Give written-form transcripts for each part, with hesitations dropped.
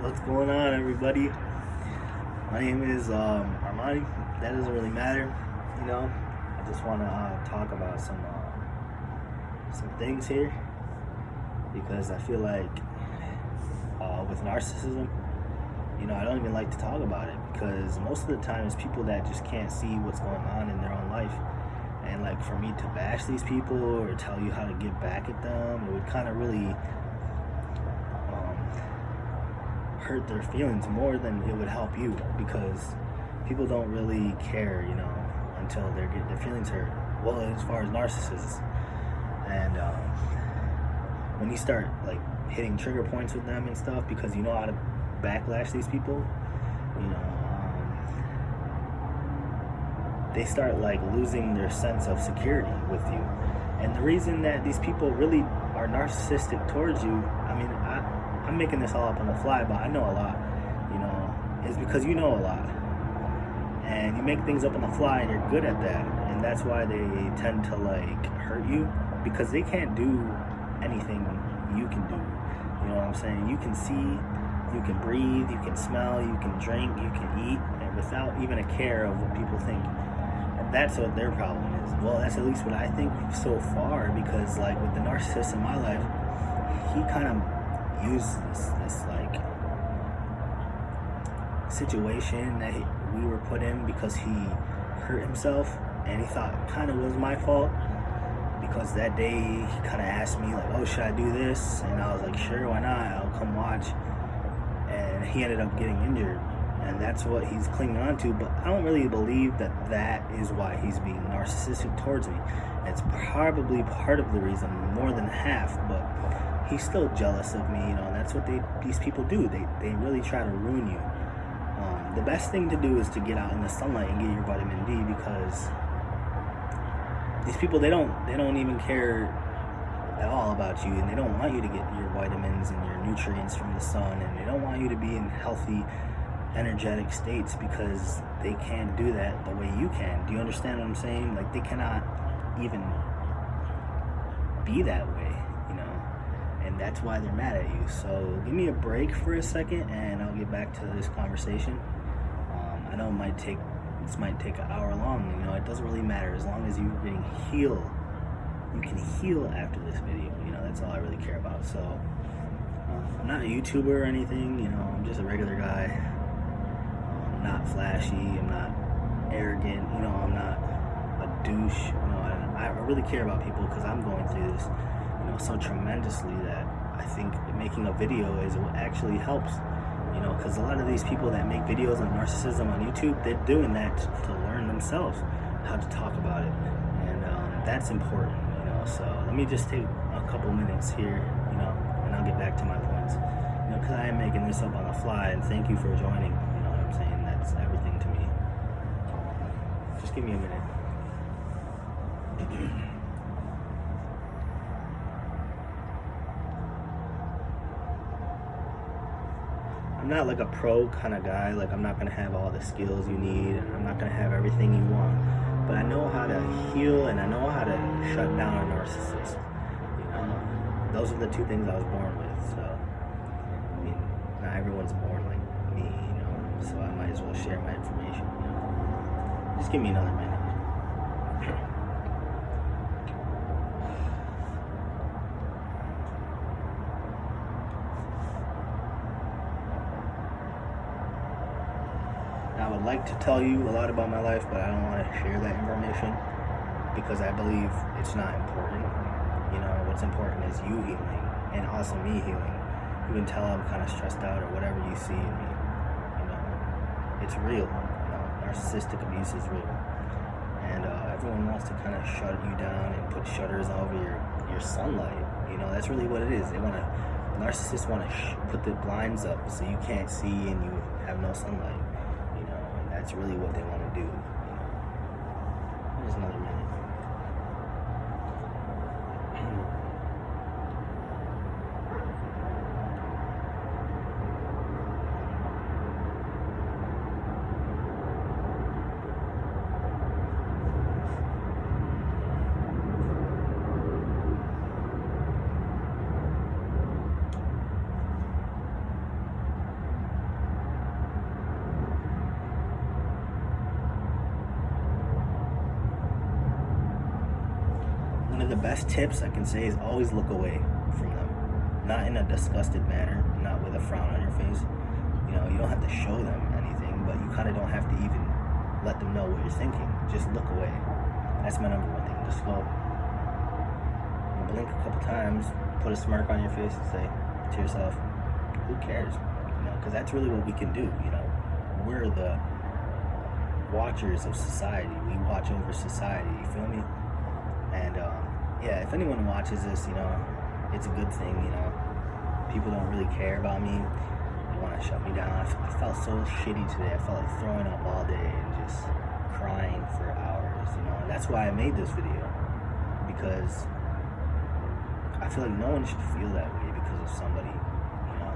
What's going on, everybody? My name is Armani. That doesn't really matter, you know. I just want to talk about some things here because I feel like with narcissism, I don't even like to talk about it because most of the time it's people that just can't see what's going on in their own life. And like for me to bash these people or tell you how to get back at them, it would kind of really hurt their feelings more than it would help you, because people don't really care, until they get their feelings hurt. Well, as far as narcissists, and when you start like hitting trigger points with them and stuff, because you know how to backlash these people, they start like losing their sense of security with you. And the reason that these people really are narcissistic towards you, I'm making this all up on the fly, but I know a lot, is because you know a lot. And you make things up on the fly and you're good at that. And that's why they tend to like hurt you, because they can't do anything you can do. You know what I'm saying? You can see, you can breathe, you can smell, you can drink, you can eat, and without even a care of what people think. And that's what their problem is. Well, that's at least what I think so far, because like with the narcissist in my life, he kind of used this like situation that we were put in because he hurt himself, and he thought it kind of was my fault, because that day he kind of asked me like, oh, should I do this? And I was like, sure, why not, I'll come watch. And he ended up getting injured, and that's what he's clinging on to. But I don't really believe that is why he's being narcissistic towards me. It's probably part of the reason, more than half, but he's still jealous of me. That's what these people do. They really try to ruin you. The best thing to do is to get out in the sunlight and get your vitamin D, because these people, they don't even care at all about you, and they don't want you to get your vitamins and your nutrients from the sun, and they don't want you to be in healthy, energetic states, because they can't do that the way you can. Do you understand what I'm saying? Like, they cannot even be that way, and that's why they're mad at you. So give me a break for a second and I'll get back to this conversation. I know this might take an hour long. It doesn't really matter, as long as you're getting healed. You can heal after this video. That's all I really care about. So I'm not a YouTuber or anything. I'm just a regular guy. I'm not flashy. I'm not arrogant. I'm not a douche. I really care about people, because I'm going through this so tremendously that I think making a video is what actually helps. Because a lot of these people that make videos on narcissism on YouTube, they're doing that to learn themselves how to talk about it, and that's important. So let me just take a couple minutes here, and I'll get back to my points. Because I am making this up on the fly, and thank you for joining. You know what I'm saying? That's everything to me. Just give me a minute. I'm not like a pro kind of guy. Like, I'm not gonna have all the skills you need, and I'm not gonna have everything you want, but I know how to heal, and I know how to shut down a narcissist. Those are the two things I was born with. So not everyone's born like me, so I might as well share my information. Just give me another minute. I would like to tell you a lot about my life, but I don't want to share that information because I believe it's not important. What's important is you healing, and also me healing. You can tell I'm kind of stressed out or whatever you see in me. It's real. Narcissistic abuse is real. And everyone wants to kind of shut you down and put shutters over your sunlight. That's really what it is. Narcissists want to put the blinds up so you can't see and you have no sunlight. And that's really what they want to do. There's another minute. best tips I can say is always look away from them. Not in a disgusted manner, not with a frown on your face. You know, you don't have to show them anything, but you kind of don't have to even let them know what you're thinking. Just look away. That's my number one thing. Just go. Blink a couple times, put a smirk on your face, and say to yourself, who cares? You know, because that's really what we can do. You know, we're the watchers of society. We watch over society. You feel me? And yeah, if anyone watches this, you know, it's a good thing. You know, people don't really care about me. They want to shut me down. I felt so shitty today. I felt like throwing up all day and just crying for hours. You know, and that's why I made this video, because I feel like no one should feel that way because of somebody, you know.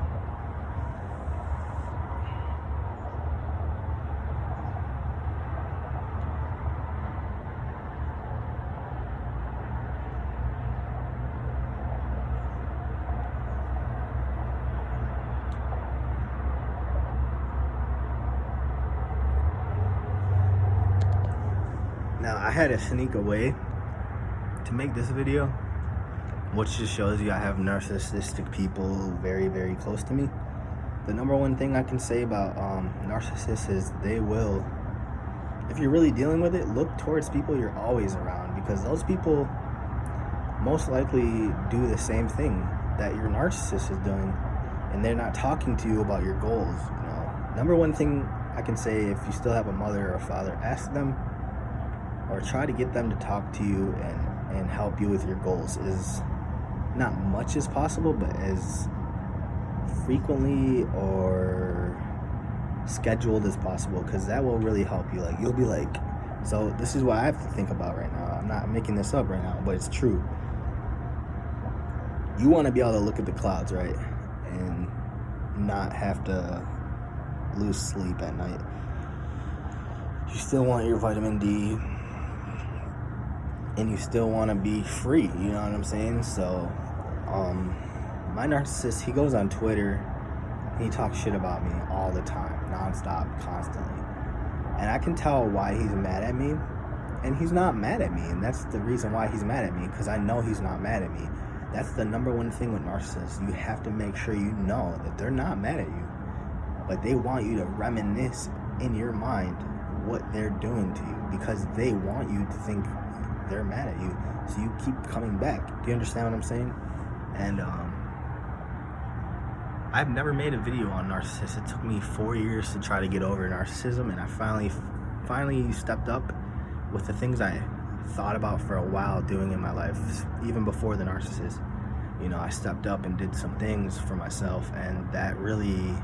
Now, I had to sneak away to make this video, which just shows you I have narcissistic people very, very close to me. The number one thing I can say about narcissists is they will, if you're really dealing with it, look towards people you're always around, because those people most likely do the same thing that your narcissist is doing, and they're not talking to you about your goals. You know, number one thing I can say, if you still have a mother or a father, ask them or try to get them to talk to you and help you with your goals. Is not much as possible, but as frequently or scheduled as possible, because that will really help you. Like, you'll be like, so this is what I have to think about right now. I'm not making this up right now, but it's true. You want to be able to look at the clouds, right, and not have to lose sleep at night. You still want your vitamin D, and you still want to be free, you know what I'm saying? So my narcissist, he goes on Twitter, he talks shit about me all the time, nonstop, constantly, and I can tell why he's mad at me, and he's not mad at me, and that's the reason why he's mad at me, because I know he's not mad at me. That's the number one thing with narcissists. You have to make sure you know that they're not mad at you, but they want you to reminisce in your mind what they're doing to you, because they want you to think they're mad at you, so you keep coming back. Do you understand what I'm saying? And I've never made a video on narcissists. It took me 4 years to try to get over narcissism, and I finally stepped up with the things I thought about for a while doing in my life, even before the narcissist. You know, I stepped up and did some things for myself, and that really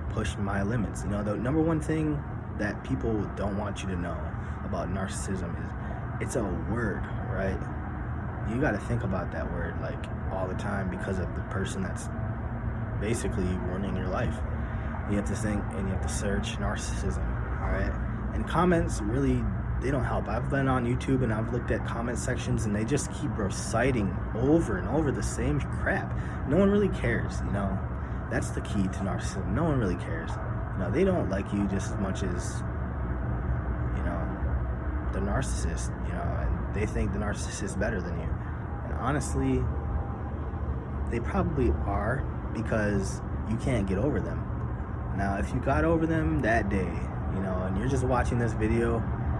pushed my limits. You know, the number one thing that people don't want you to know about narcissism is it's a word, right? You got to think about that word like all the time, because of the person that's basically ruining your life. You have to think and you have to search narcissism, all right? And comments really, they don't help. I've been on YouTube and I've looked at comment sections, and they just keep reciting over and over the same crap. No one really cares, you know? That's the key to narcissism. No one really cares. You know, they don't like you just as much as, you know, the narcissist, you know, and they think the narcissist is better than you. And honestly, they probably are, because you can't get over them. Now, if you got over them that day, you know, and you're just watching this video,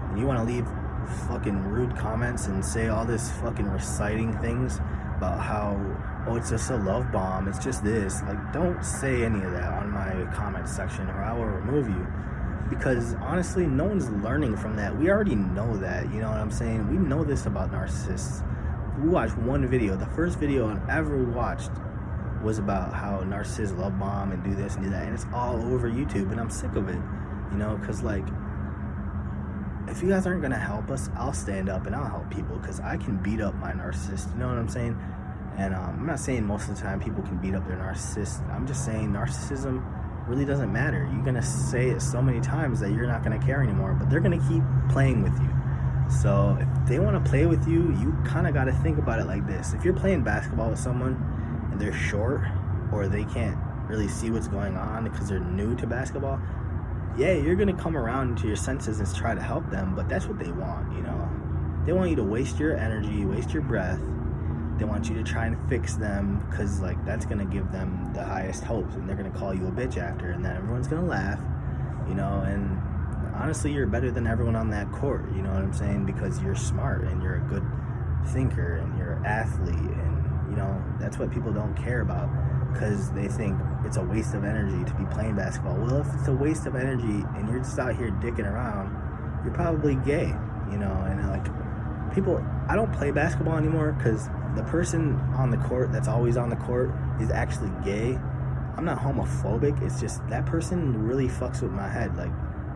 and you want to leave fucking rude comments and say all this fucking reciting things about how, oh, it's just a love bomb, it's just this, like, don't say any of that on my comment section, or I will remove you. Because honestly, no one's learning from that. We already know that, you know what I'm saying? We know this about narcissists. We watched one video. The first video I ever watched was about how narcissists love bomb and do this and do that, and it's all over YouTube, and I'm sick of it, you know, because, like, if you guys aren't gonna help us, I'll stand up and I'll help people, because I can beat up my narcissist, you know what I'm saying? And I'm not saying most of the time people can beat up their narcissist. I'm just saying narcissism really doesn't matter. You're gonna say it so many times that you're not gonna care anymore, but they're gonna keep playing with you. So if they want to play with you, you kind of got to think about it like this. If you're playing basketball with someone and they're short, or they can't really see what's going on because they're new to basketball, yeah, you're gonna come around to your senses and try to help them, but that's what they want, you know. They want you to waste your energy, waste your breath, They want you to try and fix them because, like, that's going to give them the highest hopes, and they're going to call you a bitch after, and then everyone's going to laugh, you know. And honestly, you're better than everyone on that court, you know what I'm saying, because you're smart and you're a good thinker and you're an athlete, and, you know, that's what people don't care about because they think it's a waste of energy to be playing basketball. Well, if it's a waste of energy and you're just out here dicking around, you're probably gay, you know. And, like, people, I don't play basketball anymore because the person on the court that's always on the court is actually gay. I'm not homophobic, it's just that person really fucks with my head. Like,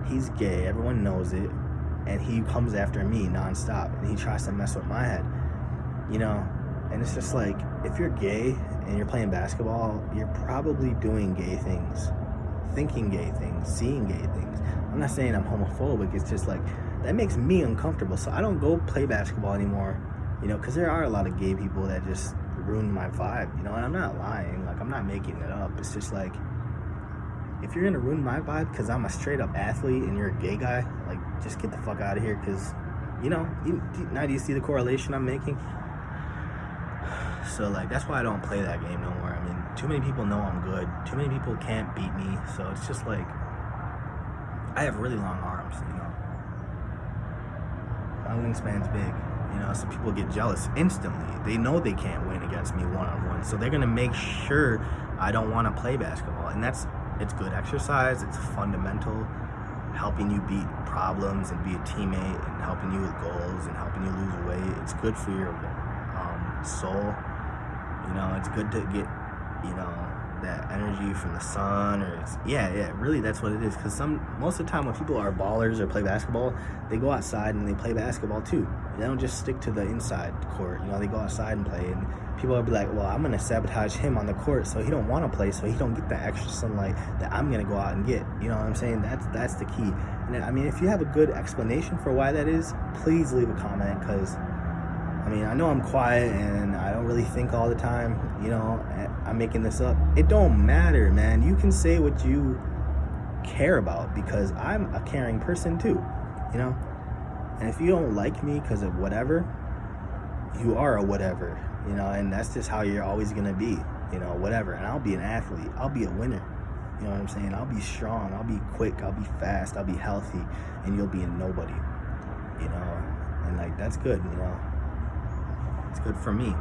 he's gay, everyone knows it, and he comes after me nonstop, and he tries to mess with my head, you know. And it's just like, if you're gay and you're playing basketball, you're probably doing gay things, thinking gay things, seeing gay things. I'm not saying I'm homophobic, it's just like, that makes me uncomfortable. So I don't go play basketball anymore, you know, because there are a lot of gay people that just ruin my vibe, you know. And I'm not lying, like, I'm not making it up. It's just like, if you're gonna ruin my vibe because I'm a straight up athlete and you're a gay guy, like, just get the fuck out of here. Because, you know, now do you see the correlation I'm making? So, like, that's why I don't play that game no more. I mean, too many people know I'm good. Too many people can't beat me. So it's just like, I have really long arms, you know. My wingspan's big, you know, so people get jealous instantly. They know they can't win against me one-on-one, so they're gonna make sure I don't want to play basketball. And it's good exercise, it's fundamental, helping you beat problems and be a teammate and helping you with goals and helping you lose weight. It's good for your soul, you know. It's good to get, you know, that energy from the sun, or really, that's what it is. Because most of the time when people are ballers or play basketball, they go outside and they play basketball too. They don't just stick to the inside court, you know. They go outside and play, and people will be like, well, I'm gonna sabotage him on the court so he don't want to play, so he don't get that extra sunlight that I'm gonna go out and get, you know what I'm saying? That's the key. And I mean, if you have a good explanation for why that is, please leave a comment, because I mean, I know I'm quiet and I don't really think all the time, you know. I'm making this up. It don't matter, man. You can say what you care about, because I'm a caring person too, you know. And if you don't like me because of whatever, you are a whatever, you know. And that's just how you're always gonna be, you know, whatever. And I'll be an athlete, I'll be a winner, you know what I'm saying? I'll be strong, I'll be quick, I'll be fast, I'll be healthy, and you'll be a nobody, you know. And, like, that's good, you know. It's good for me.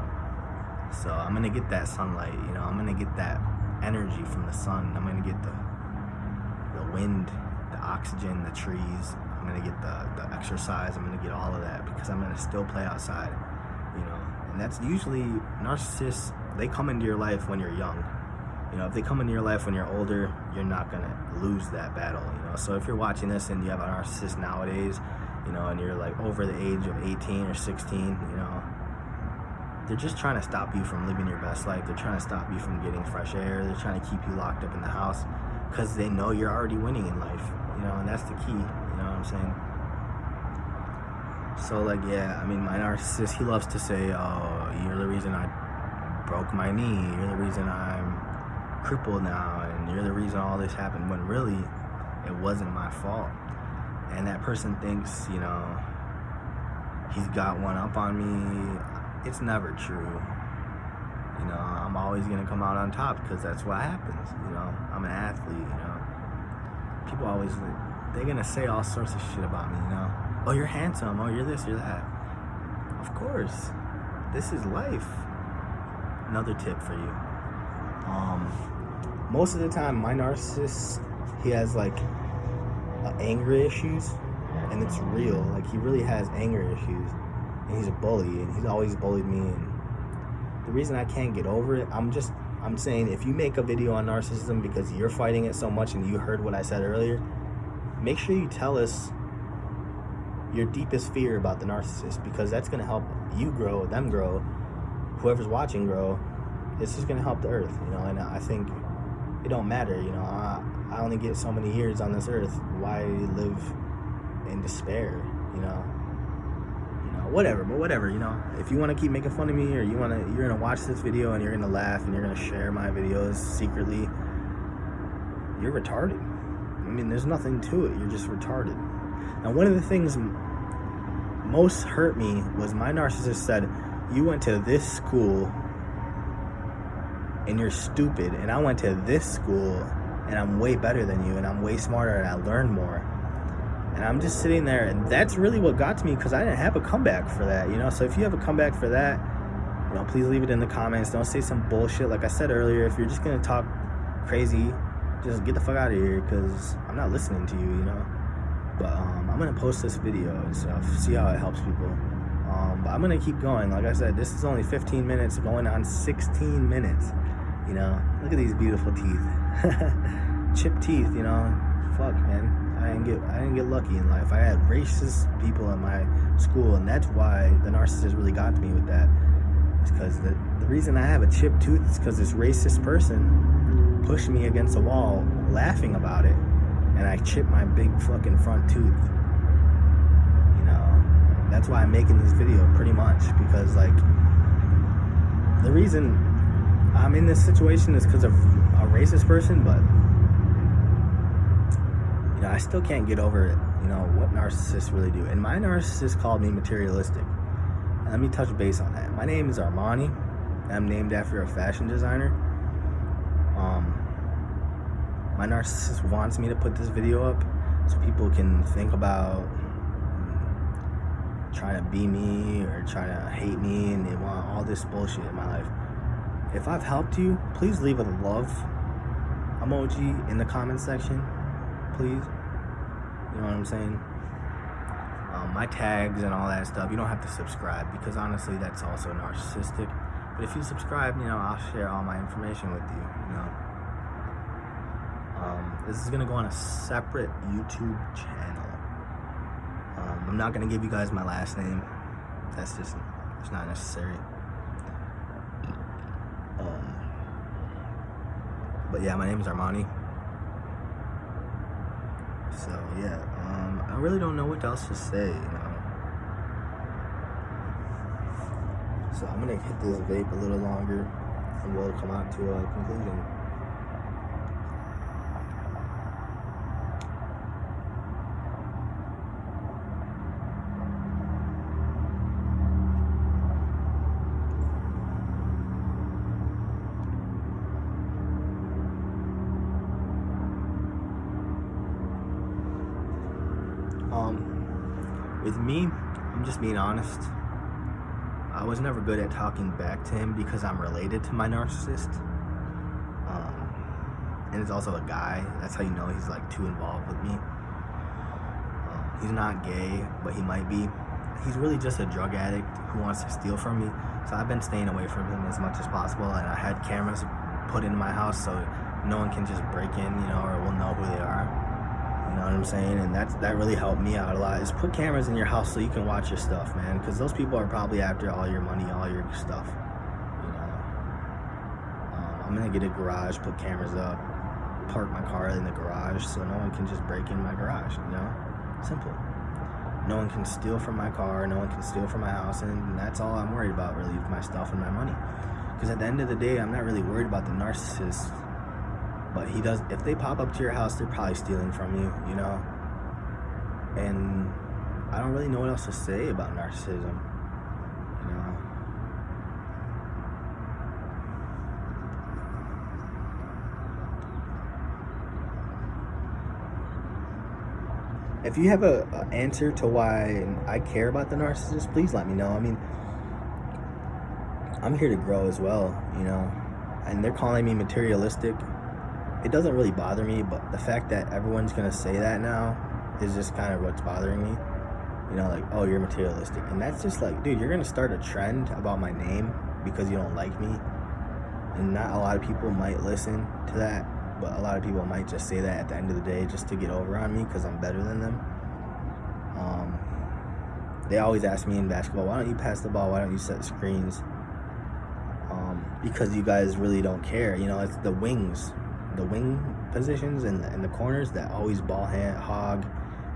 So I'm gonna get that sunlight, you know. I'm gonna get that energy from the sun. I'm gonna get the wind, the oxygen, the trees. I'm gonna get the exercise. I'm gonna get all of that, because I'm gonna still play outside, you know. And that's usually, narcissists, they come into your life when you're young. You know, if they come into your life when you're older, you're not gonna lose that battle, you know. So if you're watching this and you have a narcissist nowadays, you know, and you're like over the age of 18 or 16, you know, they're just trying to stop you from living your best life. They're trying to stop you from getting fresh air. They're trying to keep you locked up in the house because they know you're already winning in life, you know, and that's the key, you know what I'm saying? So, like, yeah, I mean, my narcissist, he loves to say, oh, you're the reason I broke my knee. You're the reason I'm crippled now, and you're the reason all this happened, when really, it wasn't my fault. And that person thinks, you know, he's got one up on me. It's never true. You know, I'm always gonna come out on top, because that's what happens, you know. I'm an athlete, you know. People always, they're gonna say all sorts of shit about me, you know. Oh, you're handsome, oh, you're this, you're that. Of course, this is life. Another tip for you. Most of the time, my narcissist, he has, like, anger issues, and it's real. Like, he really has anger issues. And he's a bully, and he's always bullied me. And the reason I can't get over it, I'm saying, if you make a video on narcissism because you're fighting it so much and you heard what I said earlier, make sure you tell us your deepest fear about the narcissist, because that's going to help you grow, them grow, whoever's watching grow. It's just going to help the earth, you know. And I think it don't matter, you know. I only get so many years on this earth. Why live in despair, you know? Whatever, you know. If you want to keep making fun of me, or you're gonna watch this video and you're gonna laugh and you're gonna share my videos secretly, you're retarded. I mean, there's nothing to it. You're just retarded. Now, one of the things most hurt me was my narcissist said, you went to this school and you're stupid, and I went to this school and I'm way better than you and I'm way smarter and I learned more. And I'm just sitting there, and that's really what got to me, because I didn't have a comeback for that, you know. So if you have a comeback for that, you know, please leave it in the comments. Don't say some bullshit. Like I said earlier, if you're just gonna talk crazy, just get the fuck out of here, because I'm not listening to you, you know. But I'm gonna post this video and stuff, see how it helps people. But I'm gonna keep going. Like I said, this is only 15 minutes going on 16 minutes. You know, look at these beautiful teeth. Chipped teeth, you know. Fuck, man. I didn't get lucky in life. I had racist people in my school, and that's why the narcissist really got to me with that. It's because the reason I have a chipped tooth is because this racist person pushed me against the wall, laughing about it, and I chipped my big fucking front tooth. You know, that's why I'm making this video, pretty much, because like the reason I'm in this situation is because of a racist person, but you know, I still can't get over it, you know, what narcissists really do. And my narcissist called me materialistic. And let me touch base on that. My name is Armani. I'm named after a fashion designer. My narcissist wants me to put this video up so people can think about trying to be me or trying to hate me, and they want all this bullshit in my life. If I've helped you, please leave a love emoji in the comment section. Please, you know what I'm saying? My tags and all that stuff, you don't have to subscribe, because honestly that's also narcissistic. But if you subscribe, you know, I'll share all my information with you, you know. This is gonna go on a separate YouTube channel. I'm not gonna give you guys my last name. That's just, it's not necessary. But yeah, my name is Armani. So yeah, I really don't know what else to say, you know. So I'm gonna hit this vape a little longer, and we'll come out to a conclusion. With me, I'm just being honest. I was never good at talking back to him because I'm related to my narcissist. And it's also a guy. That's how you know he's like too involved with me. He's not gay, but he might be. He's really just a drug addict who wants to steal from me. So I've been staying away from him as much as possible, and I had cameras put in my house so no one can just break in, you know, or will know who they are. You know what I'm saying? And that really helped me out a lot, is put cameras in your house so you can watch your stuff, man, because those people are probably after all your money, all your stuff, you know. I'm gonna get a garage, put cameras up, park my car in the garage so no one can just break in my garage, you know. Simple. No one can steal from my car, no one can steal from my house, and that's all I'm worried about, really, with my stuff and my money. Because at the end of the day, I'm not really worried about the narcissist. But he does, if they pop up to your house, they're probably stealing from you, you know? And I don't really know what else to say about narcissism, you know? If you have an answer to why I care about the narcissist, please let me know. I mean, I'm here to grow as well, you know? And they're calling me materialistic. It doesn't really bother me, but the fact that everyone's gonna say that now is just kind of what's bothering me. You know, like, oh, you're materialistic. And that's just like, dude, you're gonna start a trend about my name because you don't like me. And not a lot of people might listen to that, but a lot of people might just say that at the end of the day just to get over on me because I'm better than them. They always ask me in basketball, why don't you pass the ball? Why don't you set screens? Because you guys really don't care. You know, it's the wings. The wing positions and the corners that always ball hog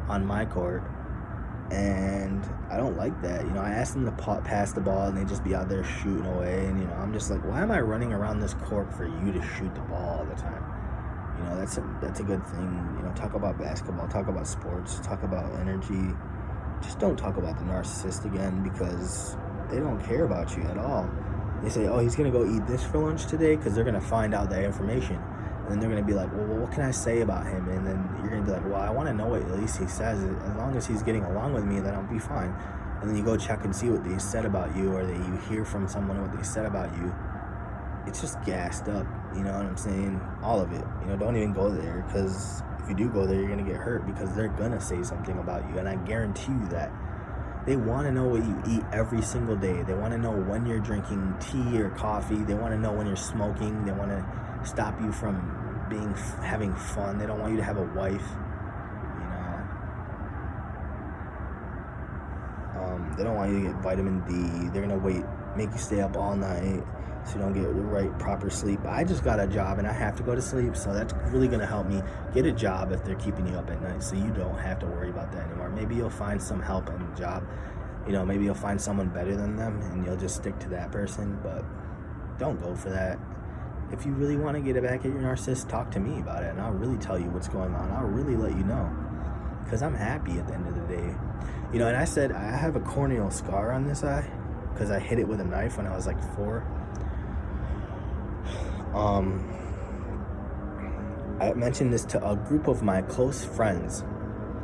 on my court, and I don't like that. You know, I asked them to pass the ball and they just be out there shooting away, and you know, I'm just like, why am I running around this court for you to shoot the ball all the time? You know, that's a good thing. You know, talk about basketball, talk about sports, talk about energy. Just don't talk about the narcissist again, because they don't care about you at all. They say, oh, he's gonna go eat this for lunch today, because they're gonna find out that information. And then they're gonna be like, well, what can I say about him? And then you're gonna be like, well, I want to know what at least he says. As long as he's getting along with me, then I'll be fine. And then you go check and see what they said about you, or that you hear from someone what they said about you. It's just gassed up, you know what I'm saying? All of it. You know, don't even go there, because if you do go there, you're gonna get hurt, because they're gonna say something about you, and I guarantee you that. They want to know what you eat every single day. They want to know when you're drinking tea or coffee. They want to know when you're smoking. They want to stop you from having fun. They don't want you to have a wife, you know. They don't want you to get vitamin D. They're gonna make you stay up all night so you don't get the right proper sleep. I just got a job and I have to go to sleep, so that's really gonna help me get a job if they're keeping you up at night, so you don't have to worry about that anymore. Maybe you'll find some help in the job, you know, maybe you'll find someone better than them and you'll just stick to that person, but don't go for that. If you really want to get it back at your narcissist, talk to me about it, and I'll really tell you what's going on. I'll really let you know, because I'm happy at the end of the day. You know, and I said I have a corneal scar on this eye because I hit it with a knife when I was like 4. I mentioned this to a group of my close friends.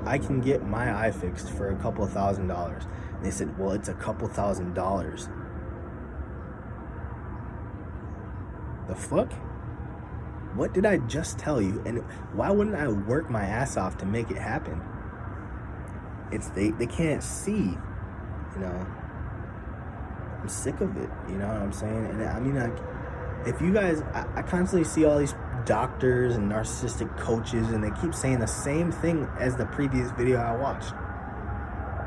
I can get my eye fixed for a couple $1,000s. And they said, well, it's a couple $1,000s. The fuck? What did I just tell you? And why wouldn't I work my ass off to make it happen? They can't see, you know. I'm sick of it, you know what I'm saying? And I mean, like, if you guys, I constantly see all these doctors and narcissistic coaches, and they keep saying the same thing as the previous video I watched.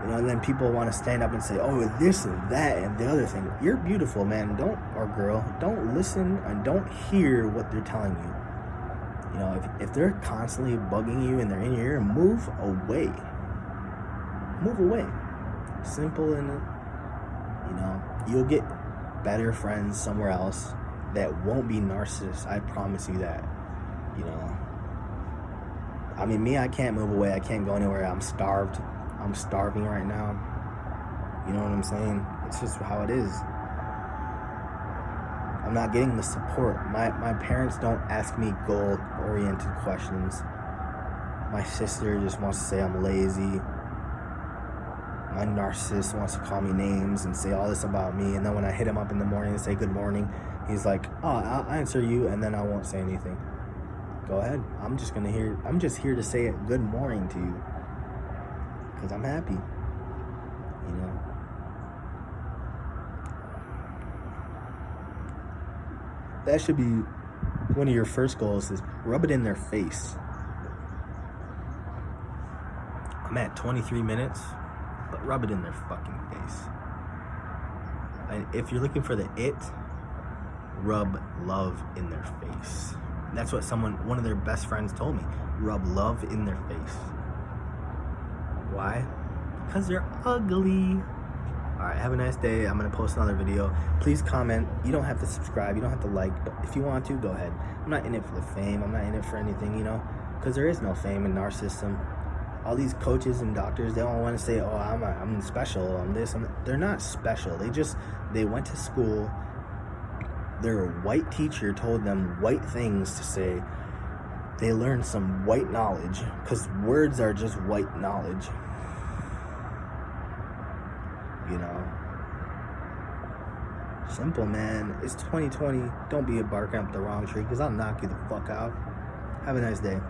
You know, and then people want to stand up and say, oh, this and that and the other thing. You're beautiful, man, or girl. Don't listen and don't hear what they're telling you. You know, if they're constantly bugging you and they're in your ear, move away. Move away. Simple, and, you know, you'll get better friends somewhere else that won't be narcissists. I promise you that. You know, I mean, me, I can't move away. I can't go anywhere. I'm starved. I'm starving right now. You know what I'm saying? It's just how it is. I'm not getting the support. My parents don't ask me goal-oriented questions. My sister just wants to say I'm lazy. My narcissist wants to call me names and say all this about me, and then when I hit him up in the morning and say good morning, he's like, oh, I'll answer you, and then I won't say anything. Go ahead. I'm just here to say it good morning to you, because I'm happy, you know. That should be one of your first goals, is rub it in their face. I'm at 23 minutes, but rub it in their fucking face. And if you're looking for the it, rub love in their face. That's what one of their best friends told me. Rub love in their face. Why? Because they're ugly. Alright, have a nice day. I'm going to post another video. Please comment. You don't have to subscribe. You don't have to like. But if you want to, go ahead. I'm not in it for the fame. I'm not in it for anything, you know. Because there is no fame in narcissism. All these coaches and doctors, they don't want to say, oh, I'm special. I'm this. They're not special. They went to school. Their white teacher told them white things to say. They learned some white knowledge, because words are just white knowledge. You know, simple, man. It's 2020. Don't be barking up the wrong tree, because I'll knock you the fuck out. Have a nice day.